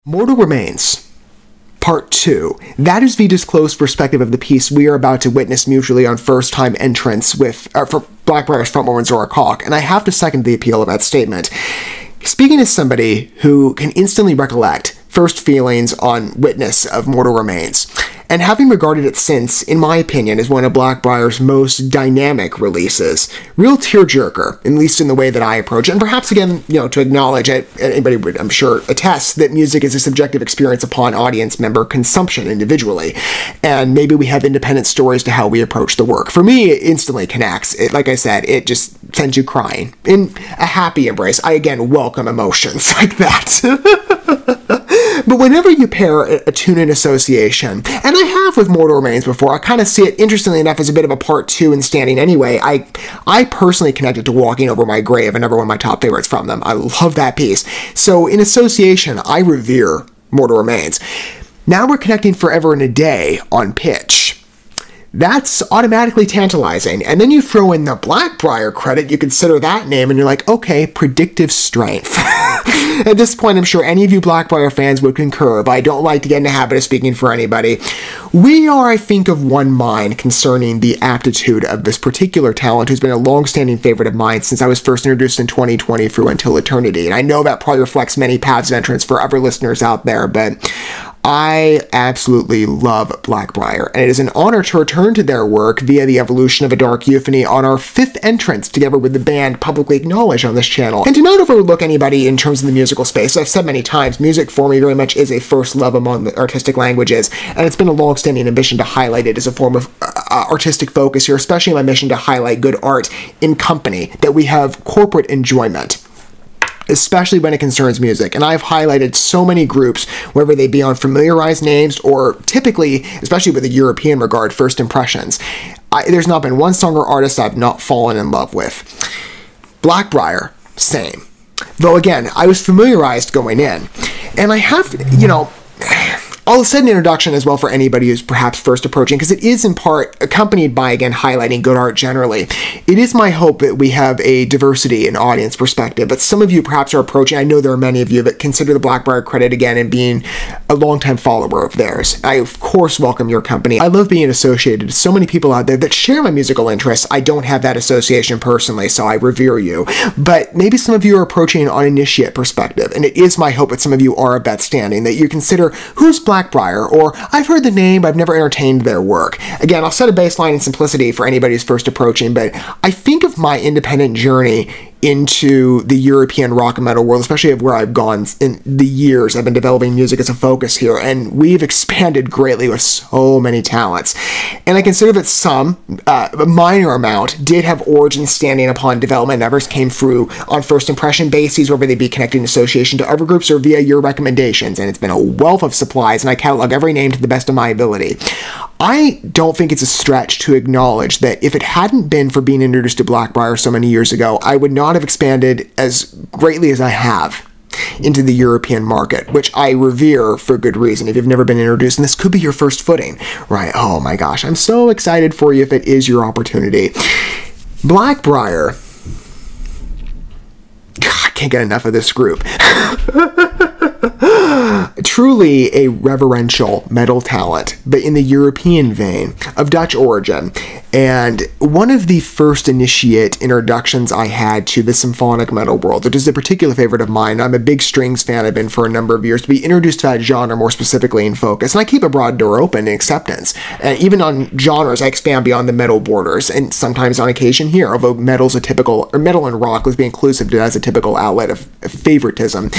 Mortal Remains, Part 2. That is the disclosed perspective of the piece we are about to witness mutually on first-time entrance for BlackBRIAR's frontwoman Zora Calk, and I have to second the appeal of that statement. Speaking as somebody who can instantly recollect first feelings on witness of Mortal Remains, and having regarded it since, in my opinion, as one of BlackBRIAR's most dynamic releases, real tearjerker, at least in the way that I approach it, and perhaps again, to acknowledge it, anybody would, I'm sure, attest that music is a subjective experience upon audience member consumption individually, and maybe we have independent stories to how we approach the work. For me, it instantly connects. Like I said, it just sends you crying. In a happy embrace, I again welcome emotions like that. But whenever you pair a tune in association, and I have with Mortal Remains before, I kind of see it, interestingly enough, as a bit of a part 2 in Standing Anyway. I personally connected to Walking Over My Grave, another one of my top favorites from them. I love that piece. So in association, I revere Mortal Remains. Now we're connecting Forever and a Day on pitch. That's automatically tantalizing. And then you throw in the BlackBRIAR credit, you consider that name, and you're like, okay, predictive strength. At this point, I'm sure any of you BlackBRIAR fans would concur, but I don't like to get in the habit of speaking for anybody. We are, I think, of one mind concerning the aptitude of this particular talent who's been a long-standing favorite of mine since I was first introduced in 2020 through Until Eternity. And I know that probably reflects many paths of entrance for other listeners out there, but I absolutely love BlackBRIAR, and it is an honor to return to their work via the evolution of A Dark Euphony on our 5th entrance together with the band publicly acknowledged on this channel. And to not overlook anybody in terms of the musical space, I've said many times, music for me very much is a first love among the artistic languages, and it's been a long-standing ambition to highlight it as a form of artistic focus here, especially my mission to highlight good art in company, that we have corporate enjoyment, especially when it concerns music. And I've highlighted so many groups, whether they be on familiarized names or typically, especially with a European regard, first impressions. There's not been one song or artist I've not fallen in love with. BlackBRIAR, same. Though again, I was familiarized going in. And I have, I'll set an introduction as well for anybody who's perhaps first approaching, because it is in part accompanied by, again, highlighting good art generally. It is my hope that we have a diversity in audience perspective, but some of you perhaps are approaching, I know there are many of you that consider the BlackBRIAR credit again and being a longtime follower of theirs. I, of course, welcome your company. I love being associated with so many people out there that share my musical interests. I don't have that association personally, so I revere you. But maybe some of you are approaching an uninitiate perspective, and it is my hope that some of you are of that standing, that you consider, who's BlackBRIAR, or I've heard the name, but I've never entertained their work. Again, I'll set a baseline in simplicity for anybody who's first approaching, but I think of my independent journey into the European rock and metal world, especially of where I've gone in the years I've been developing music as a focus here, and we've expanded greatly with so many talents. And I consider that some, a minor amount, did have origins standing upon development, others came through on first impression bases, whether they be connecting association to other groups or via your recommendations, and it's been a wealth of supplies, and I catalog every name to the best of my ability. I don't think it's a stretch to acknowledge that if it hadn't been for being introduced to BlackBRIAR so many years ago, I would not have expanded as greatly as I have into the European market, which I revere for good reason. If you've never been introduced, and this could be your first footing, right? Oh my gosh, I'm so excited for you if it is your opportunity. BlackBRIAR, I can't get enough of this group. Truly a reverential metal talent, but in the European vein, of Dutch origin, and one of the first initiate introductions I had to the symphonic metal world, which is a particular favorite of mine. I'm a big strings fan, I've been for a number of years, to be introduced to that genre more specifically in focus, and I keep a broad door open in acceptance. And even on genres, I expand beyond the metal borders, and sometimes on occasion here, although metal's a typical, or metal and rock, let's be inclusive, as a typical outlet of favoritism.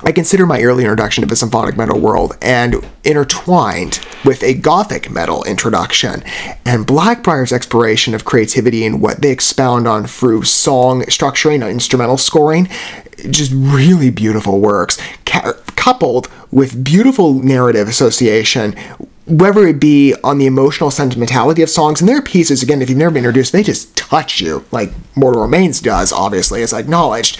I consider my early introduction to the symphonic metal world and intertwined with a gothic metal introduction, and BlackBRIAR's exploration of creativity and what they expound on through song structuring and instrumental scoring, just really beautiful works, coupled with beautiful narrative association, whether it be on the emotional sentimentality of songs, and their pieces, again, if you've never been introduced, they just touch you, like Mortal Remains does, obviously, as I acknowledged,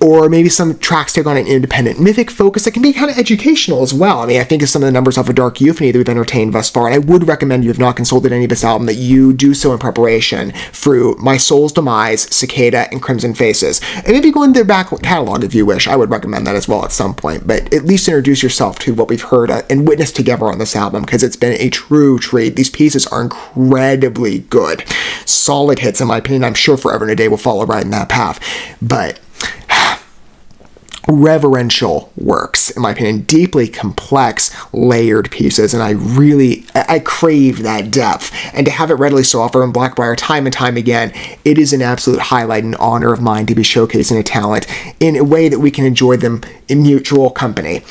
or maybe some tracks take on an independent mythic focus that can be kind of educational as well. I mean, I think of some of the numbers off of Dark Euphony that we've entertained thus far, and I would recommend, you have not consulted any of this album, that you do so in preparation through My Soul's Demise, Cicada, and Crimson Faces. And maybe go into their back catalog if you wish. I would recommend that as well at some point, but at least introduce yourself to what we've heard and witnessed together on this album, because it's been a true treat. These pieces are incredibly good. Solid hits, in my opinion. I'm sure Forever and a Day will follow right in that path, but reverential works, in my opinion, deeply complex, layered pieces, and I crave that depth, and to have it readily so offered on BLACKBRIAR time and time again, it is an absolute highlight and honor of mine to be showcasing a talent in a way that we can enjoy them in mutual company.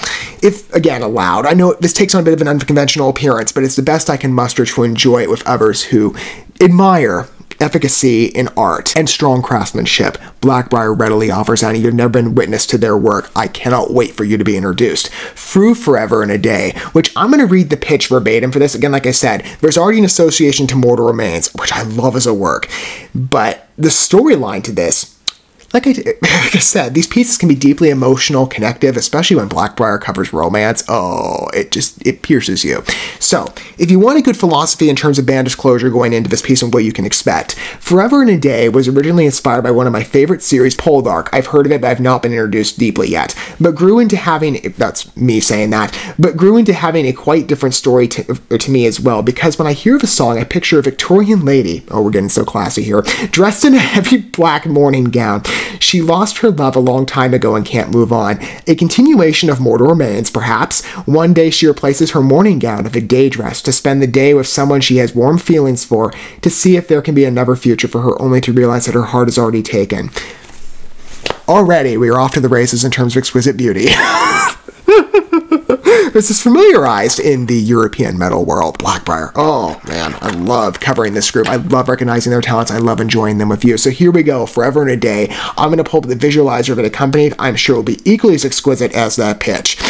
If, again, allowed. I know this takes on a bit of an unconventional appearance, but it's the best I can muster to enjoy it with others who admire efficacy in art and strong craftsmanship. BLACKBRIAR readily offers that, and you've never been witness to their work. I cannot wait for you to be introduced through Forever and a Day, which I'm going to read the pitch verbatim for this. Again, like I said, there's already an association to Mortal Remains, which I love as a work, but the storyline to this, like I said, these pieces can be deeply emotional, connective, especially when BLACKBRIAR covers romance. Oh, it pierces you. So, if you want a good philosophy in terms of band disclosure going into this piece and what you can expect, Forever and a Day was originally inspired by one of my favorite series, Poldark. I've heard of it, but I've not been introduced deeply yet. But grew into having, that's me saying that, but grew into having a quite different story to me as well, because when I hear the song, I picture a Victorian lady, oh, we're getting so classy here, dressed in a heavy black morning gown. She lost her love a long time ago and can't move on. A continuation of Mortal Remains, perhaps. One day she replaces her morning gown with a day dress to spend the day with someone she has warm feelings for, to see if there can be another future for her, only to realize that her heart is already taken. Already, we are off to the races in terms of exquisite beauty. This is familiarized in the European metal world. BLACKBRIAR. Oh, man, I love covering this group. I love recognizing their talents. I love enjoying them with you. So here we go, Forever and a Day. I'm going to pull up the visualizer of it accompanied. I'm sure it will be equally as exquisite as that pitch.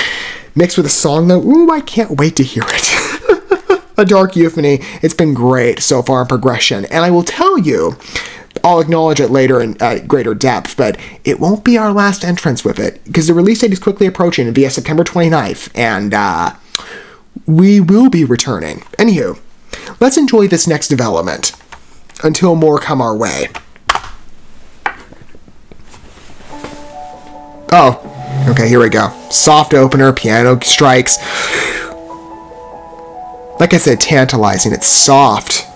Mixed with a song, though, ooh, I can't wait to hear it. A Dark Euphony. It's been great so far in progression. And I will tell you, I'll acknowledge it later in greater depth, but it won't be our last entrance with it, because the release date is quickly approaching via September 29th, and we will be returning. Anywho, let's enjoy this next development until more come our way. Oh, okay, here we go. Soft opener, piano strikes. Like I said, tantalizing. It's soft.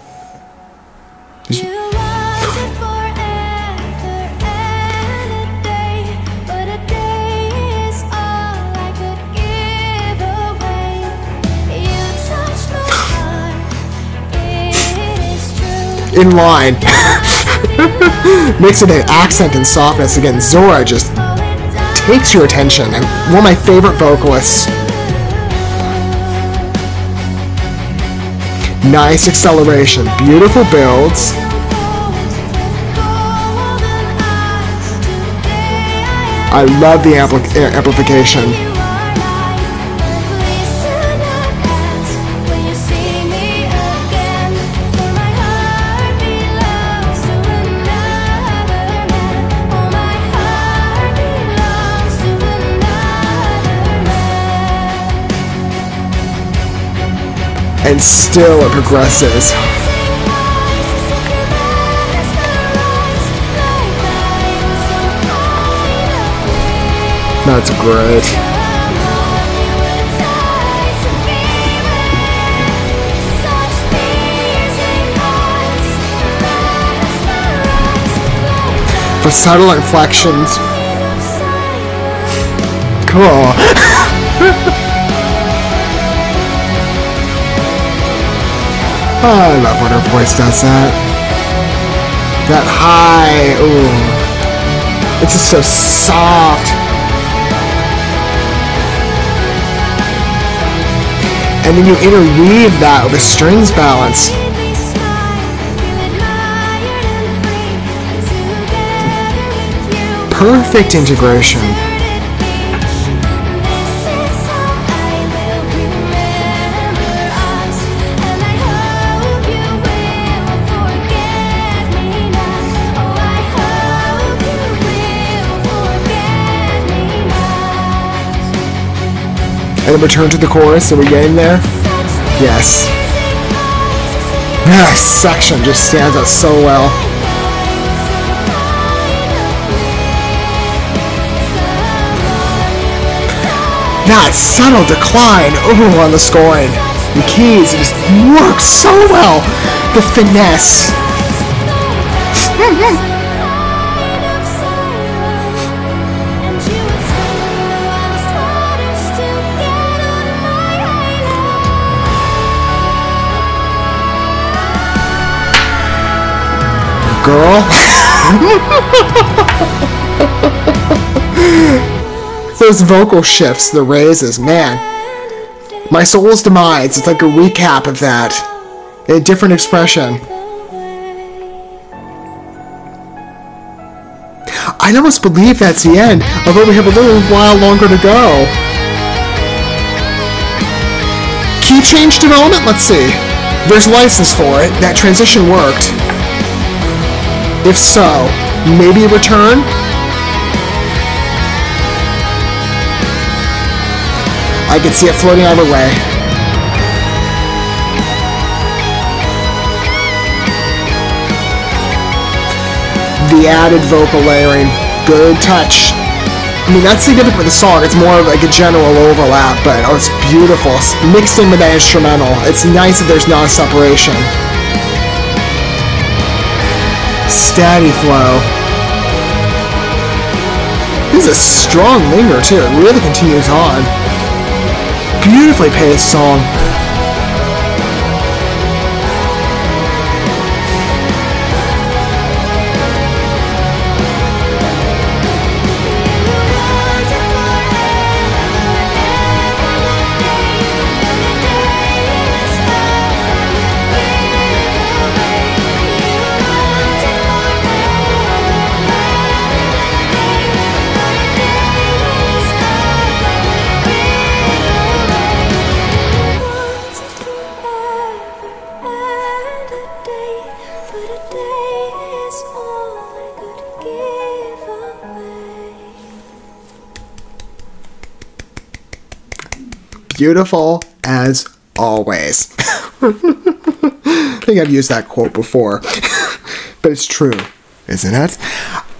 In line. Mixing an accent and softness. Again, Zora just takes your attention, and one of my favorite vocalists. Nice acceleration, beautiful builds. I love the amplification. And still it progresses. That's great. For subtle inflections. Cool. Oh, I love when her voice does that. That high, ooh. It's just so soft. And then you interweave that with a strings balance. Perfect integration. And then return to the chorus, and we get in there. Yes. This section just stands out so well. That subtle decline on the scoring. The keys just work so well. The finesse. Girl. Those vocal shifts, the raises, man. My Soul's Demise, it's like a recap of that. A different expression. I almost believe that's the end, although we have a little while longer to go. Key change development? Let's see. There's license for it. That transition worked. If so, maybe a return? I could see it floating either way. The added vocal layering. Good touch. I mean, that's significant with the song. It's more of like a general overlap, but oh, it's beautiful. Mixed in with that instrumental. It's nice that there's not a separation. Steady flow. This is a strong linger too. It really continues on. Beautifully paced song. Beautiful as always. I think I've used that quote before, but it's true, isn't it?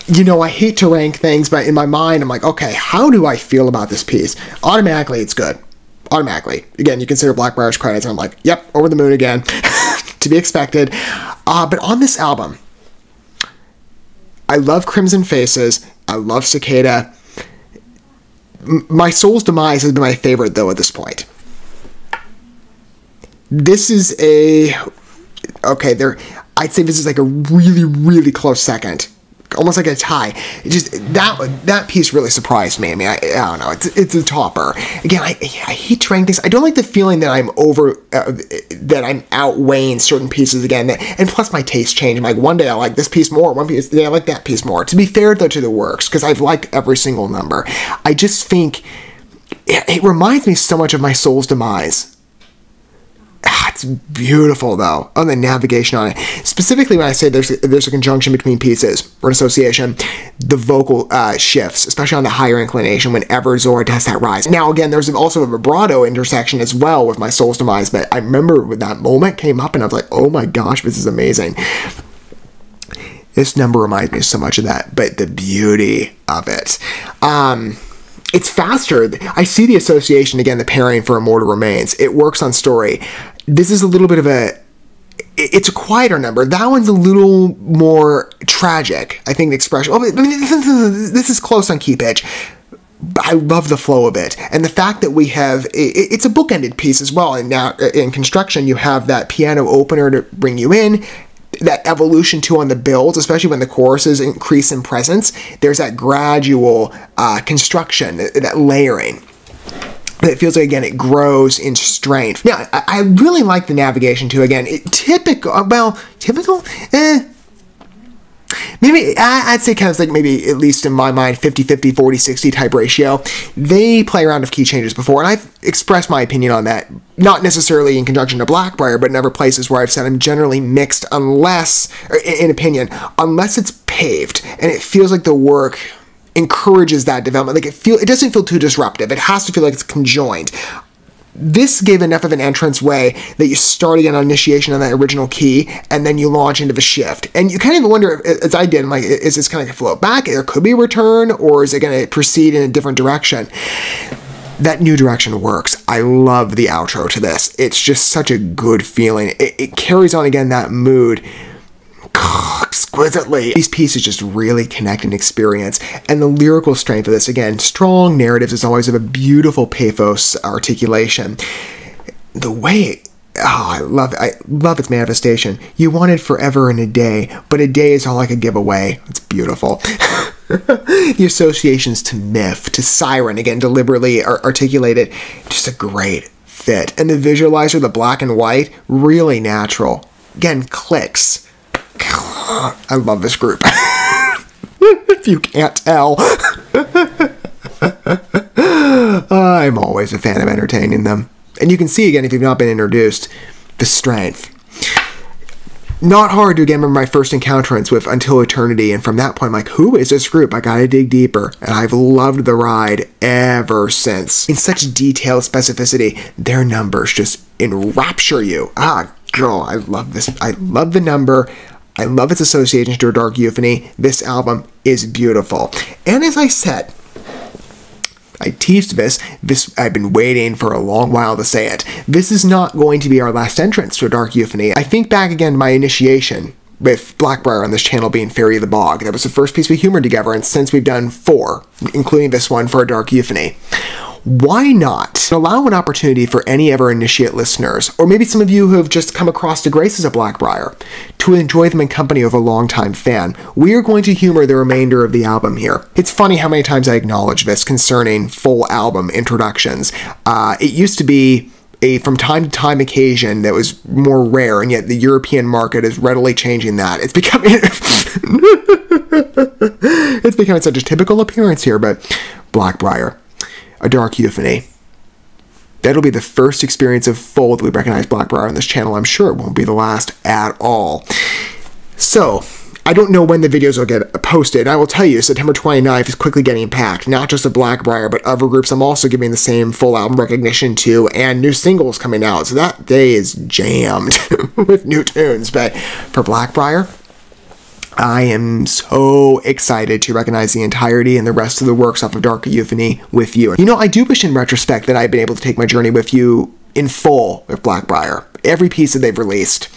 You know, I hate to rank things, but in my mind, I'm like, okay, how do I feel about this piece? Automatically, it's good. Automatically. Again, you consider BlackBRIAR's credits, and I'm like, yep, over the moon again. To be expected. But on this album, I love Crimson Faces. I love Cicada. My Soul's Demise has been my favorite, though, at this point. This is a... Okay, I'd say this is like a really, really close second. Almost like a tie. It just that piece really surprised me. I mean, I don't know. It's a topper. Again, I hate to rank things. I don't like the feeling that I'm that I'm outweighing certain pieces again. And plus, my taste change. Like one day I like this piece more. One piece I like that piece more. To be fair though to the works, because I've liked every single number. I just think it reminds me so much of My Soul's Demise. It's beautiful, though, on the navigation on it. Specifically, when I say there's a conjunction between pieces, or an association, the vocal shifts, especially on the higher inclination, whenever Zora does that rise. Now, again, there's also a vibrato intersection as well with My Soul's Demise, but I remember when that moment came up, and I was like, oh my gosh, this is amazing. This number reminds me so much of that, but the beauty of it. It's faster. I see the association, again, the pairing for Immortal Remains. It works on story. This is a little bit of it's a quieter number. That one's a little more tragic, I think, the expression. I mean, this is close on key pitch. I love the flow of it. And the fact that we have, it's a bookended piece as well. And now in construction, you have that piano opener to bring you in, that evolution too on the builds, especially when the choruses increase in presence. There's that gradual construction, that layering. It feels like, again, it grows in strength. Yeah, I really like the navigation too. Again, typical, maybe, I'd say kind of like maybe, at least in my mind, 50-50, 40-60 type ratio. They play around with key changes before, and I've expressed my opinion on that. Not necessarily in conjunction to BlackBRIAR, but in other places where I've said I'm generally mixed unless, in opinion, unless it's paved, and it feels like the work encourages that development. Like it doesn't feel too disruptive. It has to feel like it's conjoined. This gave enough of an entrance way that you start again on initiation on that original key, and then you launch into the shift. And you kind of wonder, as I did, like, is this kind of flow back? There could be a return, or is it going to proceed in a different direction? That new direction works. I love the outro to this. It's just such a good feeling. It carries on again that mood exquisitely. These pieces just really connect and experience. And the lyrical strength of this, again, strong narratives as always, of a beautiful pathos articulation. The way, I love it. I love its manifestation. You wanted forever in a day, but a day is all I could give away. It's beautiful. The associations to myth, to siren, again, deliberately articulated. Just a great fit. And the visualizer, the black and white, really natural. Again, clicks. I love this group. If you can't tell. I'm always a fan of entertaining them. And you can see, again, if you've not been introduced, the strength. Not hard to, again, remember my first encounterance with Until Eternity, and from that point, I'm like, who is this group? I gotta dig deeper, and I've loved the ride ever since. In such detailed specificity, their numbers just enrapture you. Girl, I love this. I love the number. I love its associations to a dark euphony. This album is beautiful. And as I said, I teased this. I've been waiting for a long while to say it. This is not going to be our last entrance to a dark euphony. I think back again to my initiation with BLACKBRIAR on this channel being Fairy of the Bog. That was the first piece we humored together, and since we've done 4, including this one for a dark euphony. Why not allow an opportunity for any ever initiate listeners, or maybe some of you who have just come across the graces of BLACKBRIAR, to enjoy them in company of a longtime fan? We are going to humor the remainder of the album here. It's funny how many times I acknowledge this concerning full album introductions. It used to be a from time to time occasion that was more rare, and yet the European market is readily changing that. It's becoming it's becoming such a typical appearance here, but BLACKBRIAR, a dark euphony. That'll be the first experience of full that we recognize BLACKBRIAR on this channel. I'm sure it won't be the last at all. So, I don't know when the videos will get posted. I will tell you, September 29th is quickly getting packed. Not just of BLACKBRIAR, but other groups I'm also giving the same full album recognition to, and new singles coming out. So that day is jammed with new tunes. But for BLACKBRIAR, I am so excited to recognize the entirety and the rest of the works off of Dark Euphony with you. You know, I do wish in retrospect that I've been able to take my journey with you in full with BLACKBRIAR. Every piece that they've released,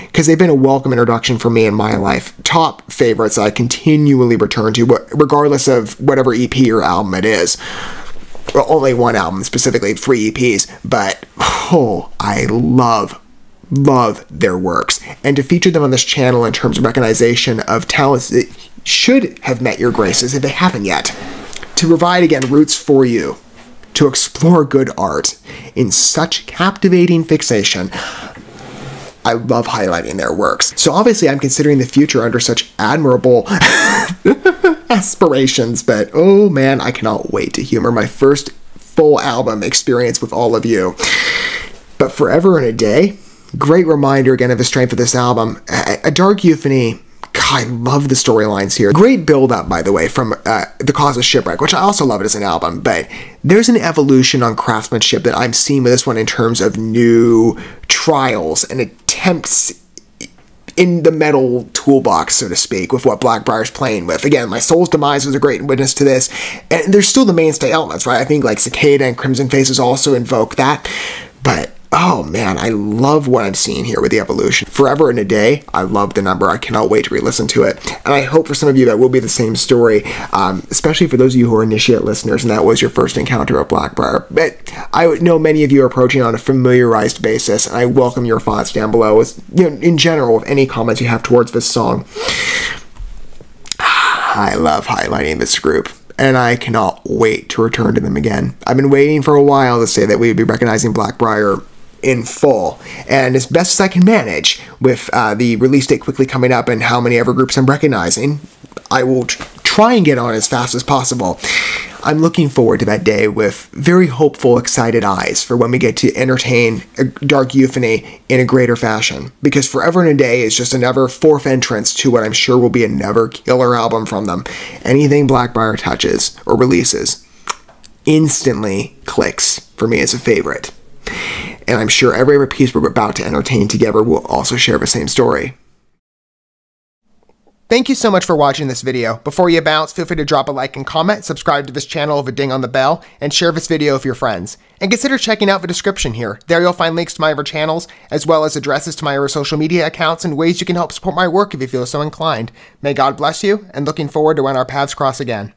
because they've been a welcome introduction for me in my life. Top favorites I continually return to, regardless of whatever EP or album it is. Well, only one album, specifically 3 EPs, but I love their works. And to feature them on this channel in terms of recognition of talents that should have met your graces if they haven't yet. To provide, again, roots for you to explore good art in such captivating fixation. I love highlighting their works. So obviously I'm considering the future under such admirable aspirations, but oh man, I cannot wait to humor my first full album experience with all of you. But Forever in a Day, great reminder again of the strength of this album. A Dark Euphony, God, I love the storylines here. Great build-up, by the way, from The Cause of Shipwreck, which I also love it as an album, but there's an evolution on craftsmanship that I'm seeing with this one in terms of new trials and attempts in the metal toolbox, so to speak, with what BLACKBRIAR's playing with. Again, My Soul's Demise was a great witness to this, and there's still the mainstay elements, right? I think like Cicada and Crimson Faces also invoke that, but oh man, I love what I'm seeing here with the evolution. Forever in a Day, I love the number. I cannot wait to re-listen to it. And I hope for some of you that will be the same story, especially for those of you who are initiate listeners and that was your first encounter with BLACKBRIAR. But I know many of you are approaching on a familiarized basis, and I welcome your thoughts down below, as, you know, in general, with any comments you have towards this song. I love highlighting this group, and I cannot wait to return to them again. I've been waiting for a while to say that we would be recognizing BLACKBRIAR in full, and as best as I can manage with the release date quickly coming up and how many ever groups I'm recognizing, I will try and get on as fast as possible. I'm looking forward to that day with very hopeful, excited eyes for when we get to entertain a dark euphony in a greater fashion. Because Forever and a Day is just another fourth entrance to what I'm sure will be another killer album from them. Anything BlackBRIAR touches or releases instantly clicks for me as a favorite. And I'm sure every other piece we're about to entertain together will also share the same story. Thank you so much for watching this video. Before you bounce, feel free to drop a like and comment, subscribe to this channel with a ding on the bell, and share this video with your friends. And consider checking out the description here. There you'll find links to my other channels, as well as addresses to my other social media accounts and ways you can help support my work if you feel so inclined. May God bless you, and looking forward to when our paths cross again.